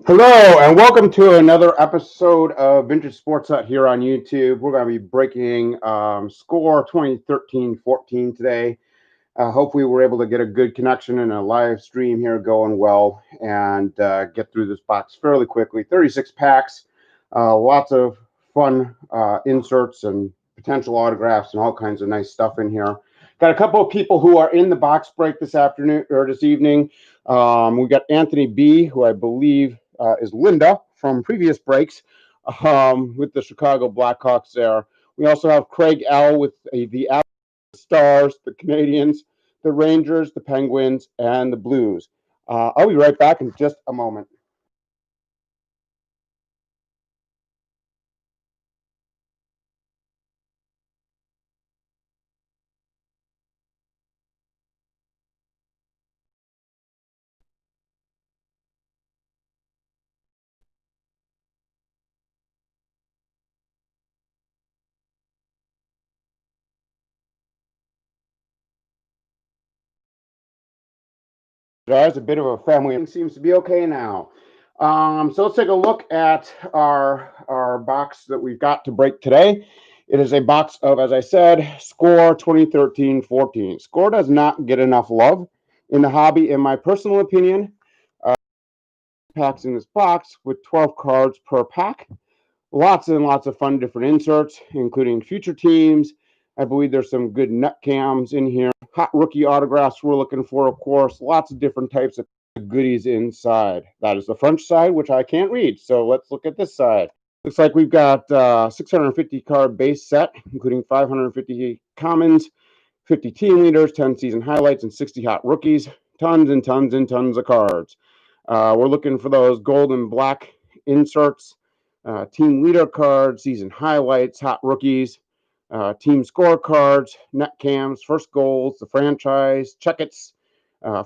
Hello, and welcome to another episode of Vintage Sports Hut here on YouTube. We're going to be breaking score 2013-14 today. Hopefully, we're able to get a good connection and a live stream here going well and get through this box fairly quickly. 36 packs, lots of fun inserts and potential autographs and all kinds of nice stuff in here. Got a couple of people who are in the box break this afternoon or this evening. We got Anthony B., who I believe is Linda from previous breaks with the Chicago Blackhawks there. We also have Craig L. with the Stars, the Canadians, the Rangers, the Penguins, and the Blues. I'll be right back in just a moment. Guys, a bit of a family. Everything seems to be okay now. So let's take a look at our box that we've got to break today. It is a box of, as I said, Score 2013-14. Score does not get enough love in the hobby, in my personal opinion. Packs in this box with 12 cards per pack. Lots and lots of fun different inserts, including future teams. I believe there's some good nut cams in here. Hot rookie autographs we're looking for, of course. Lots of different types of goodies inside. That is the front side, which I can't read. So let's look at this side. Looks like we've got 650 card base set, including 550 commons, 50 team leaders, 10 season highlights, and 60 hot rookies. Tons and tons and tons of cards. We're looking for those gold and black inserts. Team leader cards, season highlights, hot rookies, team scorecards, net cams, first goals, the franchise, check-its,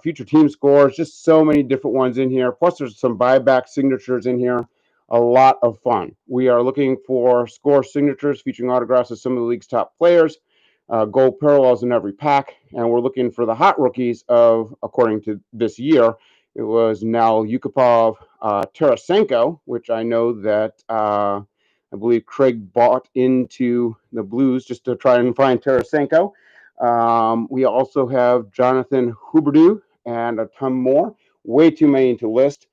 future team scores, just so many different ones in here. Plus, there's some buyback signatures in here. A lot of fun. We are looking for score signatures featuring autographs of some of the league's top players, gold parallels in every pack, and we're looking for the hot rookies of, according to this year, it was now Yukupov, Tarasenko, which I know that I believe Craig bought into the Blues just to try and find Tarasenko. We also have Jonathan Huberdeau and a ton more. Way too many to list.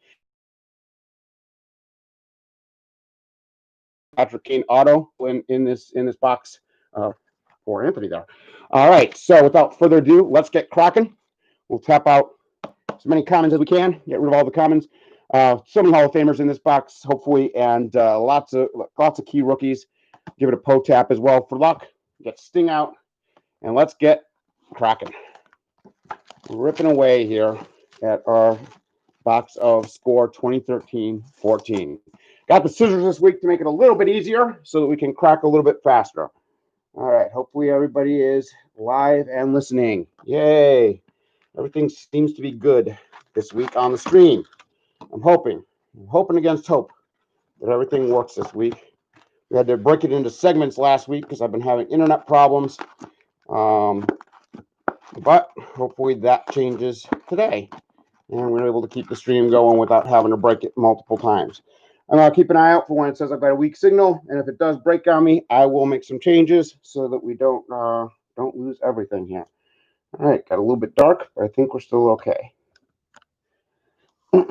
Patrick Kane auto in this box for Anthony there. All right, so without further ado, let's get cracking. We'll tap out as many commons as we can, get rid of all the commons. So many Hall of Famers in this box, hopefully, and lots of key rookies. Give it a Poe tap as well for luck. Get Sting out, and let's get cracking. Ripping away here at our box of Score 2013-14. Got the scissors this week to make it a little bit easier so that we can crack a little bit faster. All right, hopefully everybody is live and listening. Yay! Everything seems to be good this week on the stream. I'm hoping against hope that everything works this week. We had to break it into segments last week because I've been having internet problems. But hopefully that changes today. And we're able to keep the stream going without having to break it multiple times. I'm going to keep an eye out for when it says I've got a weak signal. And if it does break on me, I will make some changes so that we don't lose everything here. All right, got a little bit dark, but I think we're still okay. There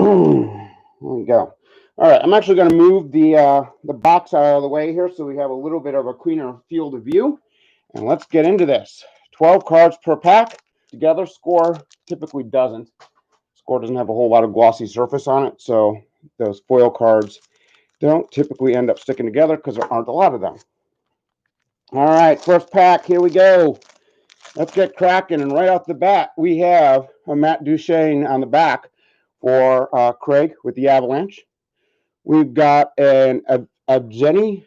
we go. All right, I'm actually going to move the box out of the way here so we have a little bit of a cleaner field of view. And let's get into this. 12 cards per pack. Together, Score typically doesn't. Score doesn't have a whole lot of glossy surface on it, so those foil cards don't typically end up sticking together because there aren't a lot of them. All right, first pack, here we go. Let's get cracking, and right off the bat, we have a Matt Duchene on the back for Craig with the Avalanche. We've got a Jenny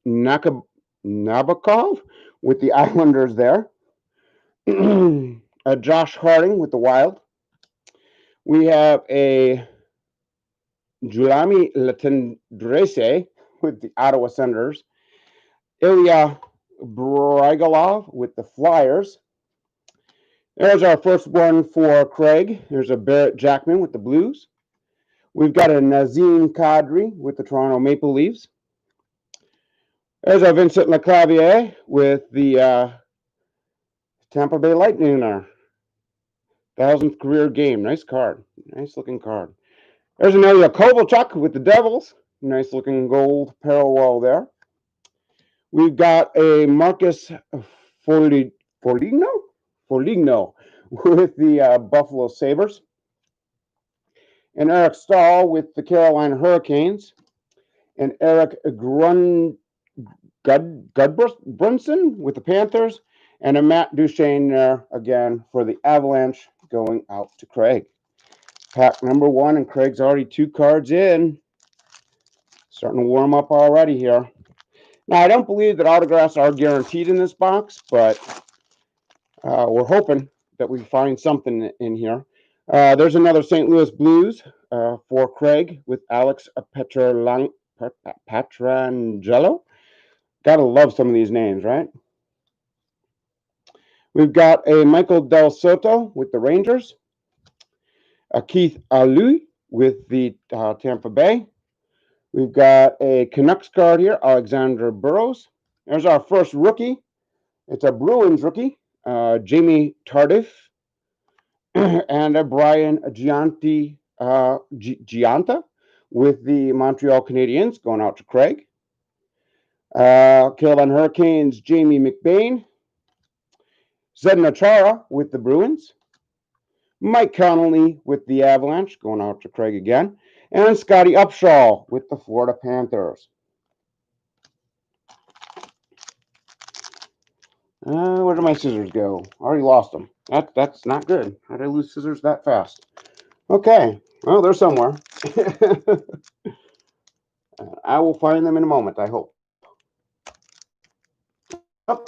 Nabokov with the Islanders there. A Josh Harding with the Wild. We have a Julami Latendrese with the Ottawa Senators. Ilya Braigalov with the Flyers. There's our first one for Craig. There's a Barrett Jackman with the Blues. We've got a Nazim Kadri with the Toronto Maple Leafs. There's our Vincent Leclavier with the Tampa Bay Lightning there. 1,000th career game. Nice card. Nice looking card. There's an Ilya Kovalchuk with the Devils. Nice looking gold parallel there. We've got a Marcus Foligno with the Buffalo Sabres. And Eric Stahl with the Carolina Hurricanes. And Eric Gudbranson with the Panthers. And a Matt Duchene there again for the Avalanche, going out to Craig. Pack number 1, and Craig's already 2 cards in. Starting to warm up already here. Now, I don't believe that autographs are guaranteed in this box, but we're hoping that we find something in here. There's another St. Louis Blues for Craig with Alex Pietrangelo. Gotta love some of these names, right? We've got a Michael Del Soto with the Rangers. A Keith Alou with the Tampa Bay. We've got a Canucks card here, Alexander Burrows. There's our first rookie. It's a Bruins rookie, Jamie Tardif. And a Brian Gianta with the Montreal Canadiens, going out to Craig. Carolina Hurricanes, Jamie McBain. Zdeno Chara with the Bruins. Mike Connolly with the Avalanche, going out to Craig again. And Scotty Upshaw with the Florida Panthers. Where did my scissors go? I already lost them. That's not good. How did I lose scissors that fast? Okay, well, they're somewhere. I will find them in a moment, I hope. Oh.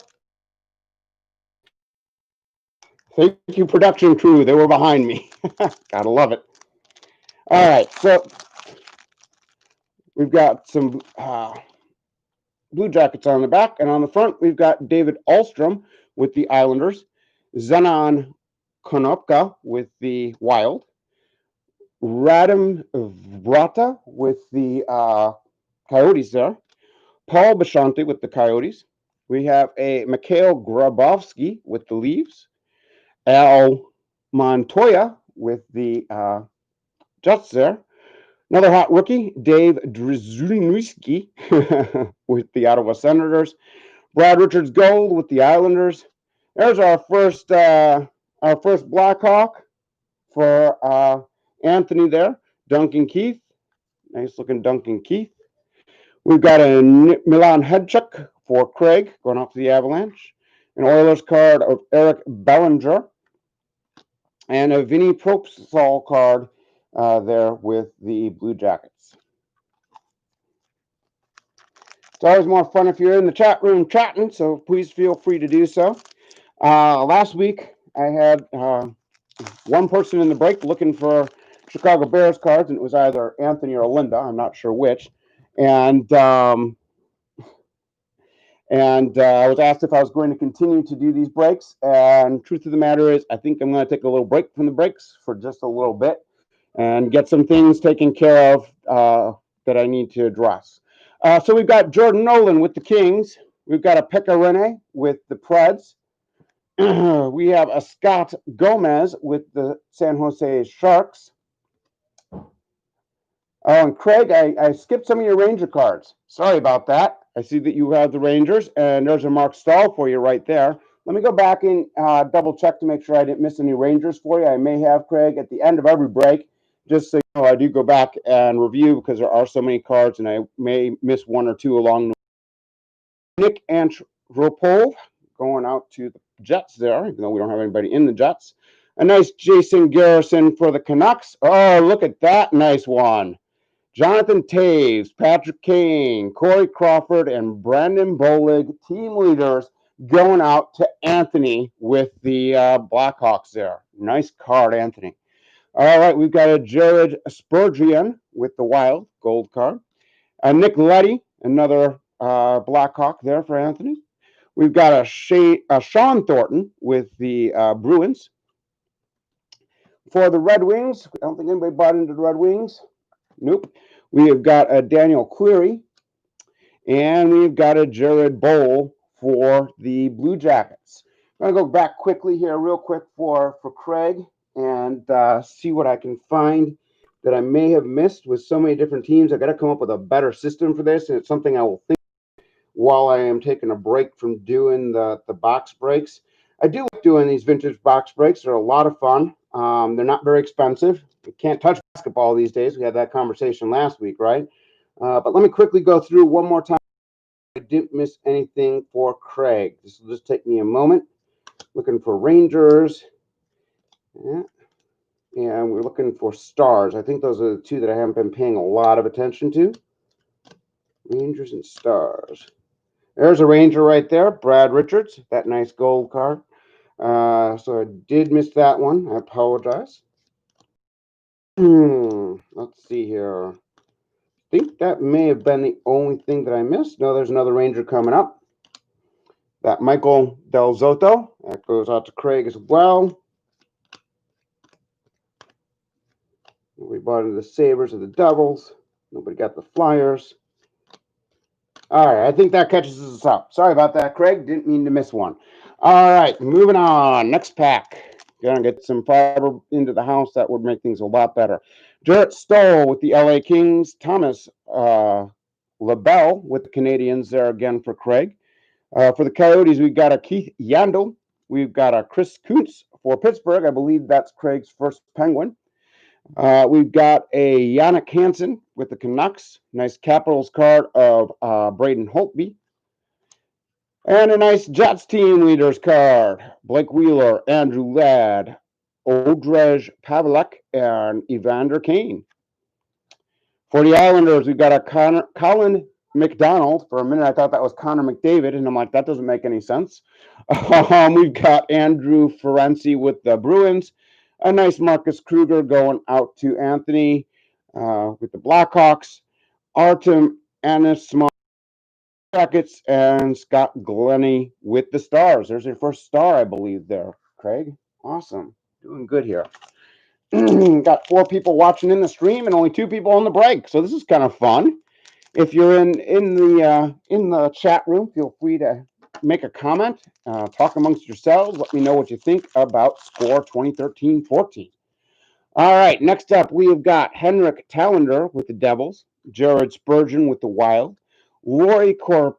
Thank you, production crew. They were behind me. Gotta love it. All right, so we've got some Blue Jackets on the back, and on the front, we've got David Ahlstrom with the Islanders, Zenon Konopka with the Wild, Radim Vrata with the Coyotes there, Paul Bashante with the Coyotes. We have a Mikhail Grabovski with the Leafs, Al Montoya with the Jets there. Another hot rookie, Dave Drzezinski with the Ottawa Senators. Brad Richards Gold with the Islanders. There's our first Blackhawk for Anthony there. Duncan Keith. Nice looking Duncan Keith. We've got a Milan Hedchuk for Craig, going off to the Avalanche. An Oilers card of Eric Bellinger. And a Vinny Propsal card there with the Blue Jackets. It's always more fun if you're in the chat room chatting, so please feel free to do so. Last week, I had one person in the break looking for Chicago Bears cards, and it was either Anthony or Linda. I'm not sure which. And I was asked if I was going to continue to do these breaks. And truth of the matter is, I think I'm going to take a little break from the breaks for just a little bit and get some things taken care of that I need to address. So we've got Jordan Nolan with the Kings. We've got a Pekka Rinne with the Preds. We have a Scott Gomez with the San Jose Sharks. Oh, and Craig, I skipped some of your Ranger cards. Sorry about that. I see that you have the Rangers, and there's a Mark Stahl for you right there. Let me go back and double check to make sure I didn't miss any Rangers for you. I may have, Craig, at the end of every break. Just so you know, I do go back and review because there are so many cards, and I may miss one or two along the way. Nick Antropov going out to the Jets there, even though we don't have anybody in the Jets. A nice Jason Garrison for the Canucks. Oh, look at that nice one. Jonathan Taves, Patrick Kane, Corey Crawford, and Brandon Bolig, team leaders, going out to Anthony with the Blackhawks there. Nice card, Anthony. All right, we've got a Jared Spurgeon with the Wild, gold card. Nick Leddy, another Blackhawk there for Anthony. We've got a Sean Thornton with the Bruins. For the Red Wings, I don't think anybody bought into the Red Wings. Nope. We have got a Daniel Cleary, and we've got a Jared Bowl for the Blue Jackets. I'm going to go back quickly here, real quick, for Craig, and see what I can find that I may have missed with so many different teams. I've got to come up with a better system for this, and it's something I will think while I am taking a break from doing the box breaks. I do like doing these vintage box breaks. They're a lot of fun. They're not very expensive. You can't touch basketball these days. We had that conversation last week, right? But let me quickly go through one more time. I didn't miss anything for Craig. This will just take me a moment. Looking for Rangers. Yeah. And we're looking for Stars. I think those are the two that I haven't been paying a lot of attention to. Rangers and Stars. There's a Ranger right there, Brad Richards, that nice gold card. So I did miss that one. I apologize. Let's see here. I think that may have been the only thing that I missed. No, there's another Ranger coming up. That Michael Del Zotto. That goes out to Craig as well. We bought into the Sabres or the Devils. Nobody got the Flyers. All right, I think that catches us up. Sorry about that, Craig. Didn't mean to miss one. All right, moving on. Next pack. Gonna get some fiber into the house. That would make things a lot better. Jarrett Stoll with the LA Kings. Thomas LaBelle with the Canadians there again for Craig. For the Coyotes, we've got a Keith Yandel. We've got a Chris Kuntz for Pittsburgh. I believe that's Craig's first Penguin. We've got a Yannick Hansen with the Canucks. Nice Capitals card of Braden Holtby. And a nice Jets team leaders card. Blake Wheeler, Andrew Ladd, Odrej Pavelek, and Evander Kane. For the Islanders, we've got a Colin McDonald. For a minute, I thought that was Connor McDavid, and I'm like, that doesn't make any sense. We've got Andrew Ferenczi with the Bruins. A nice Marcus Kruger going out to Anthony with the Blackhawks. Artem Anisma Jackets, and Scott Glennie with the Stars. There's your first star, I believe, there, Craig. Awesome. Doing good here. Got 4 people watching in the stream and only 2 people on the break, so this is kind of fun. If you're in the chat room, feel free to make a comment, talk amongst yourselves. Let me know what you think about Score 2013-14. All right, next up, we have got Henrik Talander with the Devils, Jared Spurgeon with the Wild, Lori Korpikowski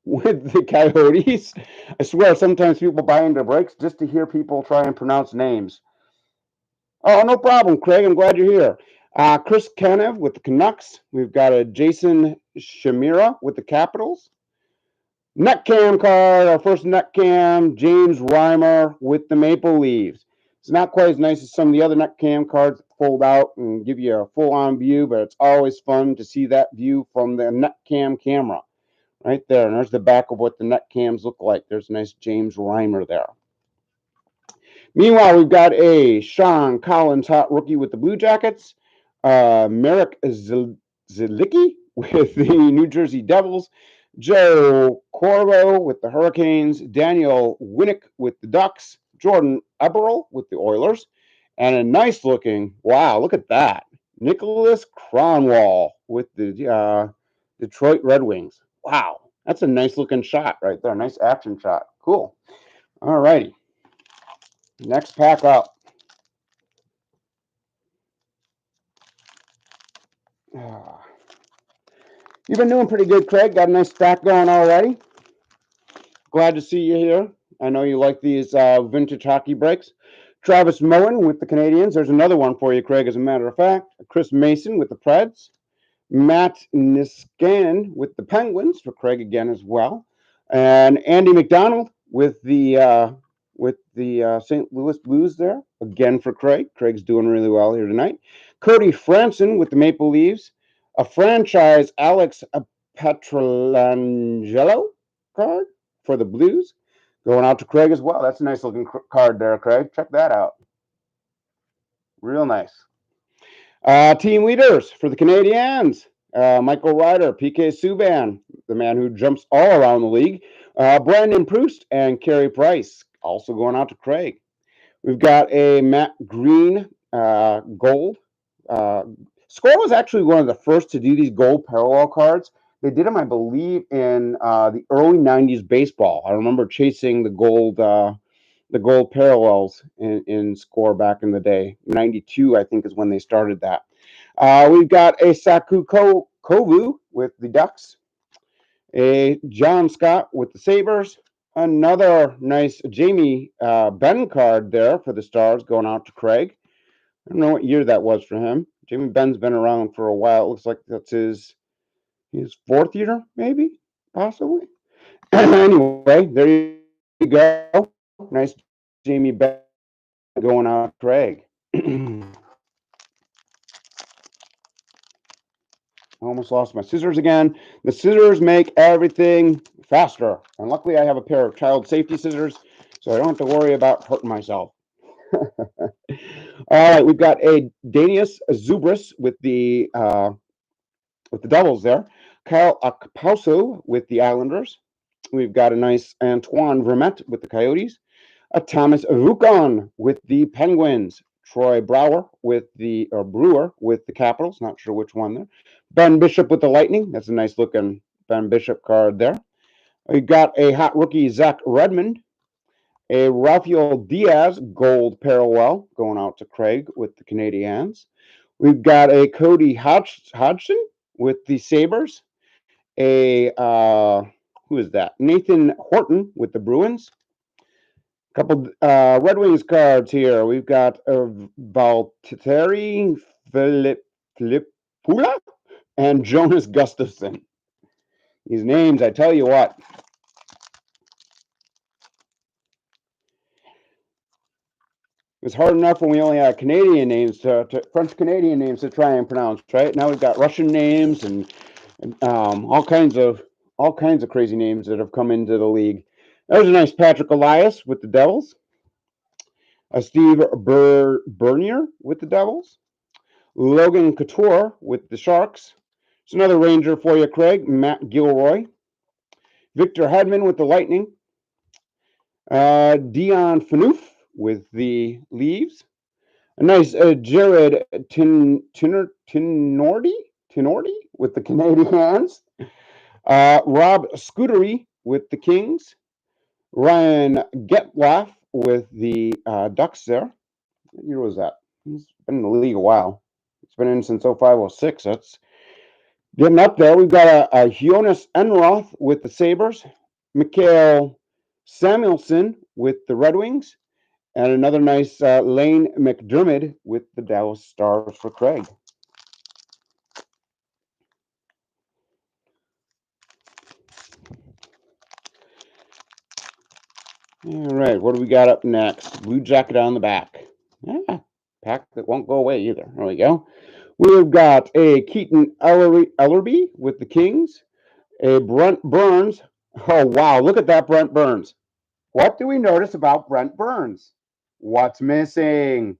with the Coyotes. I swear, sometimes people buy into breaks just to hear people try and pronounce names. Oh, no problem, Craig. I'm glad you're here. Chris Kanev with the Canucks. We've got a Jason Shamira with the Capitals. Netcam card, our first Netcam, James Reimer with the Maple Leafs. It's not quite as nice as some of the other Netcam cards that fold out and give you a full-on view, but it's always fun to see that view from the Netcam camera. Right there, and there's the back of what the Netcams look like. There's a nice James Reimer there. Meanwhile, we've got a Sean Collins hot rookie with the Blue Jackets, Marek Zilicki with the New Jersey Devils, Joe Corvo with the Hurricanes, Daniel Winnick with the Ducks, Jordan Eberle with the Oilers, and a nice looking, wow, look at that, Nicholas Kronwall with the Detroit Red Wings. Wow, that's a nice looking shot right there, nice action shot. Cool. All righty. Next pack up. You've been doing pretty good, Craig. Got a nice stack going already. Glad to see you here. I know you like these vintage hockey breaks. Travis Moen with the Canadians. There's another one for you, Craig, as a matter of fact. Chris Mason with the Preds. Matt Niskanen with the Penguins, for Craig again as well. And Andy McDonald with the St. Louis Blues there, again for Craig. Craig's doing really well here tonight. Cody Franson with the Maple Leafs. A franchise Alex Pietrangelo card for the Blues. Going out to Craig as well. That's a nice looking card there, Craig. Check that out. Real nice. Team leaders for the Canadians. Michael Ryder, PK Subban, the man who jumps all around the league. Brandon Proust and Carey Price, also going out to Craig. We've got a Matt Green gold. Score was actually one of the first to do these gold parallel cards. They did them, I believe, in the early '90s baseball. I remember chasing the gold parallels in Score back in the day. '92, I think, is when they started that. We've got a Saku Kovu with the Ducks, a John Scott with the Sabres, another nice Jamie Benn card there for the Stars going out to Craig. I don't know what year that was for him. Jamie Benn's been around for a while. It looks like that's his fourth year, maybe, possibly. Anyway, there you go. Nice Jamie Benn going out to Craig. I almost lost my scissors again. The scissors make everything faster. And luckily, I have a pair of child safety scissors, so I don't have to worry about hurting myself. All right, we've got a Danius Zubris with the Devils there. Kyle Akpauso with the Islanders. We've got a nice Antoine Vermette with the Coyotes. A Thomas Rukon with the Penguins. Troy Brewer with the Capitals. Not sure which one there. Ben Bishop with the Lightning. That's a nice looking Ben Bishop card there. We got a hot rookie, Zach Redmond. A Rafael Diaz gold parallel going out to Craig with the Canadiens. We've got a Cody Hodgson with the Sabres. A who is that? Nathan Horton with the Bruins. A couple Red Wings cards here. We've got Valtteri Filppula and Jonas Gustafsson. These names, I tell you what. It was hard enough when we only had Canadian names French Canadian names to try and pronounce, right? Now we've got Russian names and all kinds of crazy names that have come into the league. There's a nice Patrick Elias with the Devils. A Steve Bernier with the Devils. Logan Couture with the Sharks. It's another Ranger for you, Craig. Matt Gilroy. Victor Hedman with the Lightning. Dion Phaneuf with the Leaves. A nice Jared Tinordi with the Canadiens. Rob Scudery with the Kings. Ryan Getzlaf with the Ducks there. What year was that? He's been in the league a while. He's been in since 05-06. That's getting up there. We've got a Jonas Enroth with the Sabres. Mikael Samuelsson with the Red Wings. And another nice Lane McDermott with the Dallas Stars for Craig. All right, what do we got up next? Blue Jacket on the back. Yeah, pack that won't go away either. There we go. We've got a Keaton Ellerby with the Kings. A Brent Burns. Oh, wow, look at that Brent Burns. What do we notice about Brent Burns? What's missing?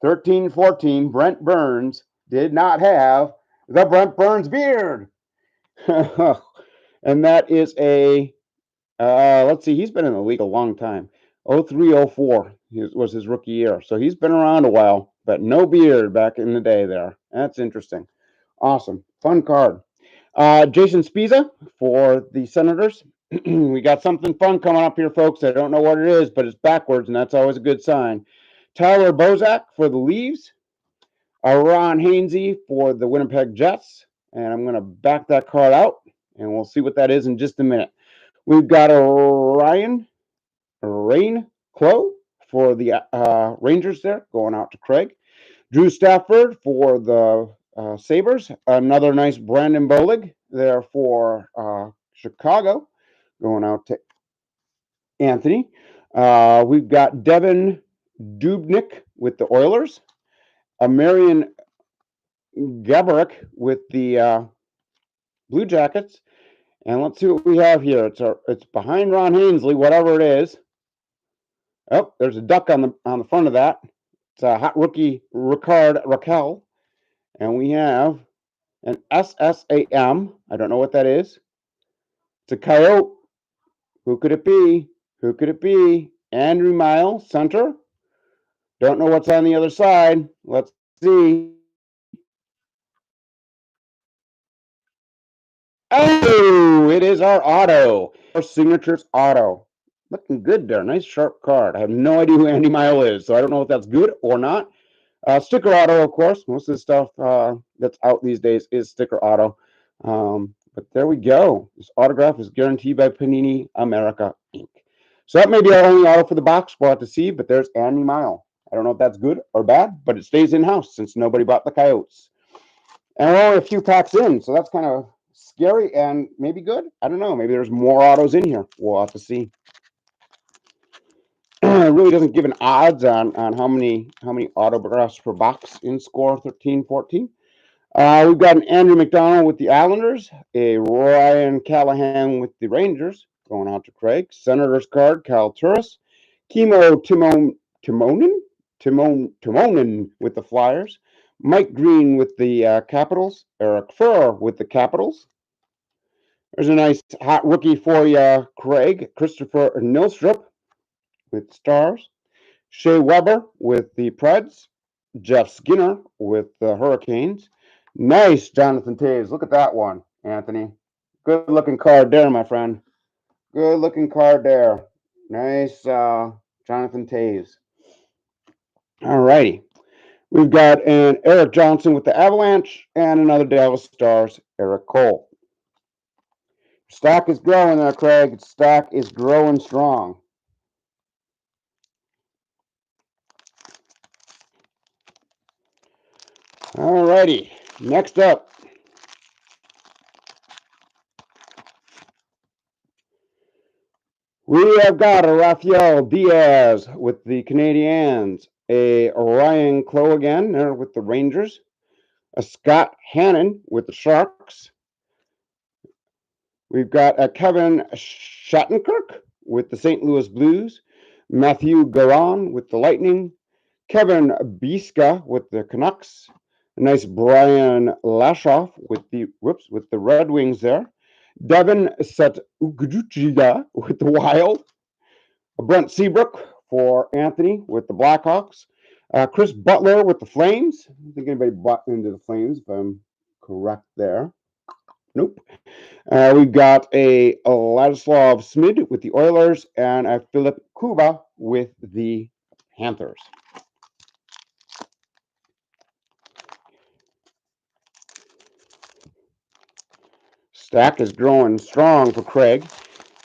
13-14, Brent Burns did not have the Brent Burns beard. And that is a, let's see, he's been in the league a long time. 03-04 was his rookie year. So he's been around a while, but no beard back in the day there. That's interesting. Awesome. Fun card. Jason Spiza for the Senators. We got something fun coming up here, folks. I don't know what it is, but it's backwards, and that's always a good sign. Tyler Bozak for the Leaves. Ron Hainsey for the Winnipeg Jets. And I'm going to back that card out, and we'll see what that is in just a minute. We've got a Rain Clough for the Rangers there, going out to Craig. Drew Stafford for the Sabres. Another nice Brandon Bolig there for Chicago, going out to Anthony. We've got Devin Dubnyk with the Oilers. A Marian Gaborik with the Blue Jackets. And let's see what we have here. It's behind Ron Hainsey, whatever it is. Oh, there's a duck on the front of that. It's a hot rookie, Ricard Raquel. And we have an SSAM. I don't know what that is. It's a coyote. Who could it be? Who could it be? Andrew Mile, center. Don't know what's on the other side. Let's see. Oh, it is our auto. Our signatures auto. Looking good there. Nice sharp card. I have no idea who Andy Mile is, so I don't know if that's good or not. Sticker auto, of course. Most of the stuff that's out these days is sticker auto. But there we go. This autograph is guaranteed by Panini America Inc. So that may be our only auto for the box. We'll have to see. But there's Andy Mile. I don't know if that's good or bad, but it stays in house since nobody bought the Coyotes. And we're only a few packs in, so that's kind of scary and maybe good. I don't know. Maybe there's more autos in here. We'll have to see. It really doesn't give an odds on how many autographs per box in score 13-14. We've got an Andrew McDonald with the Islanders, a Ryan Callahan with the Rangers, going out to Craig. Senators card, Kyle Turris. Kimo Timonen with the Flyers. Mike Green with the Capitals. Eric Furr with the Capitals. There's a nice hot rookie for you, Craig. Christopher Nilstrup with Stars. Shea Weber with the Preds. Jeff Skinner with the Hurricanes. Nice, Jonathan Toews. Look at that one, Anthony. Good looking card there, my friend. Good looking card there. Nice, Jonathan Toews. All righty. We've got an Eric Johnson with the Avalanche and another Dallas Stars, Eric Cole. Stock is growing there, Craig. Stock is growing strong. All righty. Next up, we have got a Rafael Diaz with the Canadiens, a Ryan Clough again there with the Rangers, a Scott Hannon with the Sharks. We've got a Kevin Shattenkirk with the St. Louis Blues, Matthew Garon with the Lightning, Kevin Biska with the Canucks, a nice Brian Lashoff with the Red Wings there, Devin Setugjuga with the Wild, Brent Seabrook for Anthony with the Blackhawks, Chris Butler with the Flames. I don't think anybody bought into the Flames, if I'm correct there. Nope. We've got a Ladislav Smid with the Oilers and a Philip Kuba with the Panthers. Stack is growing strong for Craig.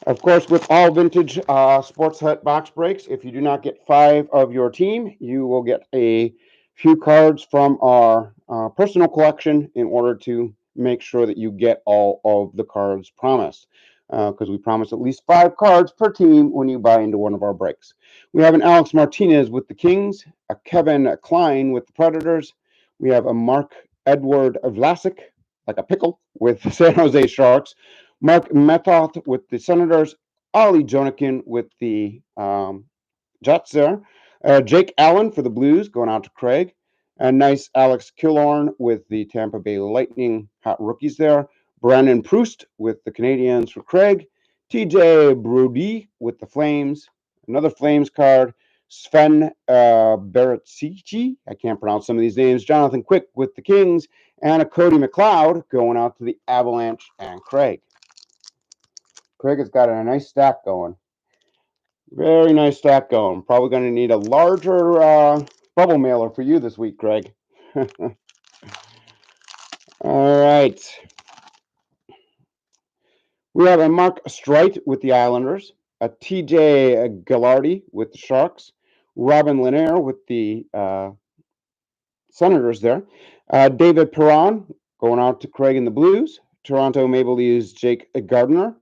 Of course, with all vintage Sports Hut box breaks, if you do not get 5 of your team, you will get a few cards from our personal collection in order to make sure that you get all of the cards promised. Because we promise at least 5 cards per team when you buy into one of our breaks. We have an Alex Martinez with the Kings, a Kevin Klein with the Predators. We have a Mark Edward Vlasic, like a pickle, with the San Jose Sharks. Mark Method with the Senators, Ollie Jonakin with the Jets there, Jake Allen for the Blues, going out to Craig, and nice Alex Killorn with the Tampa Bay Lightning, hot rookies there, Brandon Proust with the Canadiens for Craig, TJ Brody with the Flames, another Flames card, Sven Baratsici, I can't pronounce some of these names, Jonathan Quick with the Kings, and a Cody McLeod going out to the Avalanche and Craig. Craig has got a nice stack going. Very nice stack going. Probably going to need a larger bubble mailer for you this week, Craig. All right. We have a Mark Streit with the Islanders, a TJ Gallardi with the Sharks, Robin Lanier with the Senators there, David Perron going out to Craig and the Blues, Toronto Maple Leafs Jake Gardiner